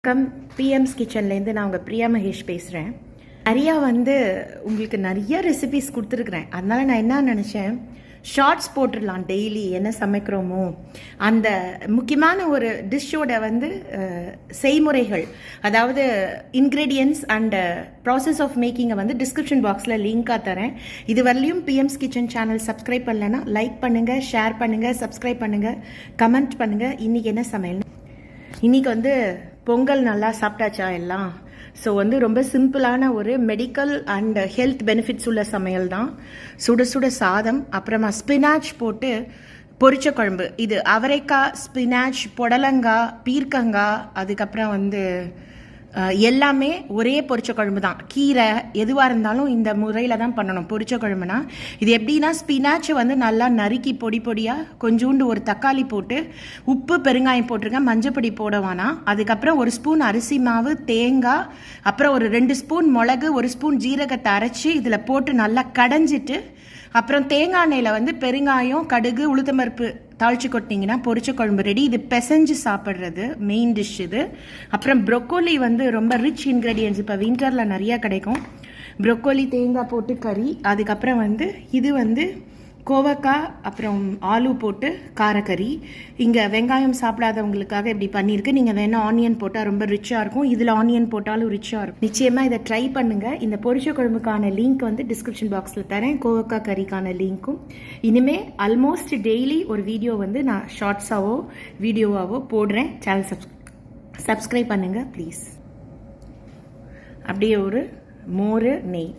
வணக்கம். பிஎம்ஸ் கிச்சன்லேருந்து நான் உங்கள் பிரியா மகேஷ் பேசுகிறேன். உங்களுக்கு நிறைய ரெசிபிஸ் கொடுத்துருக்குறேன். அதனால் நான் என்ன நினச்சேன், ஷார்ட்ஸ் போட்டுடலாம். டெய்லி என்ன சமைக்கிறோமோ அந்த முக்கியமான ஒரு டிஷ்ஷோட செய்முறைகள், அதாவது இன்க்ரீடியன்ட்ஸ் அண்ட் ப்ராசஸ் ஆஃப் மேக்கிங்கை டிஸ்கிரிப்ஷன் பாக்ஸில் லிங்காக தரேன். இது வரலையும் பிஎம்ஸ் கிச்சன் சேனல் சப்ஸ்கிரைப் பண்ணலைன்னா லைக் பண்ணுங்கள், ஷேர் பண்ணுங்கள், சப்ஸ்கிரைப் பண்ணுங்கள், கமெண்ட் பண்ணுங்கள். இன்றைக்கி என்ன சமையல்? இன்றைக்கி பொங்கல் நல்லா சாப்பிட்டாச்சா எல்லாம்? ஸோ ரொம்ப சிம்பிளான ஒரு மெடிக்கல் அண்ட் ஹெல்த் பெனிஃபிட்ஸ் உள்ள சமையல் தான். சுட சுட சாதம், அப்புறமா ஸ்பினாச் போட்டு பொரிச்ச குழம்பு. இது அவரைக்காய், ஸ்பினாச், புடலங்காய், பீர்க்கங்காய், அதுக்கப்புறம் எல்லாமே ஒரே பொரிச்ச குழம்பு தான். கீரை எதுவாக இருந்தாலும் இந்த முறையில் தான் பண்ணணும். பொரிச்ச குழம்புனா இது எப்படின்னா, ஸ்பினாச்சை நல்லா நறுக்கி பொடி பொடியாக கொஞ்சோண்டு ஒரு தக்காளி போட்டு உப்பு பெருங்காயம் போட்டிருங்க, மஞ்சப்பொடி போடவானா. அதுக்கப்புறம் ஒரு ஸ்பூன் அரிசி மாவு, தேங்காய், அப்புறம் ஒரு 2 ஸ்பூன் மிளகு, 1 ஸ்பூன் ஜீரகத்தை அரைச்சி இதில் போட்டு நல்லா கடைஞ்சிட்டு, அப்புறம் தேங்காய் எண்ணெயில் பெருங்காயம், கடுகு, உளுத்தம்பருப்பு தாளிச்சு கொட்டினீங்கன்னா பொரிச்ச குழம்பு ரெடி. இது பிசைஞ்சு சாப்பிட்றது மெயின் டிஷ் இது. அப்புறம் ப்ரொக்கோலி ரொம்ப ரிச் இன்க்ரீடியன்ஸ். இப்போ வின்டரில் நிறையா கிடைக்கும். ப்ரொக்கோலி தேங்காய் போட்டு கறி. அதுக்கப்புறம் இது கோவக்காய், அப்புறம் ஆலு போட்டு காரக்கறி. இங்கே வெங்காயம் சாப்பிடாதவங்களுக்காக இப்படி பண்ணியிருக்கு. நீங்கள் வேணால் ஆனியன் போட்டால் ரொம்ப ரிச்சாக இருக்கும். இதில் ஆனியன் போட்டாலும் ரிச்சாக இருக்கும். நிச்சயமாக இதை ட்ரை பண்ணுங்கள். இந்த பொரிச்ச குழம்புக்கான லிங்க் டிஸ்கிரிப்ஷன் பாக்ஸில் தரேன், கோவக்காய் கறிக்கான லிங்க்கும். இனிமேல் ஆல்மோஸ்ட் டெய்லி ஒரு வீடியோ நான் ஷார்ட்ஸாவோ வீடியோவாவோ போடுறேன். சேனல் சப்ஸ்கிரைப் பண்ணுங்கள் ப்ளீஸ். அப்படியே ஒரு மோர் நெய்.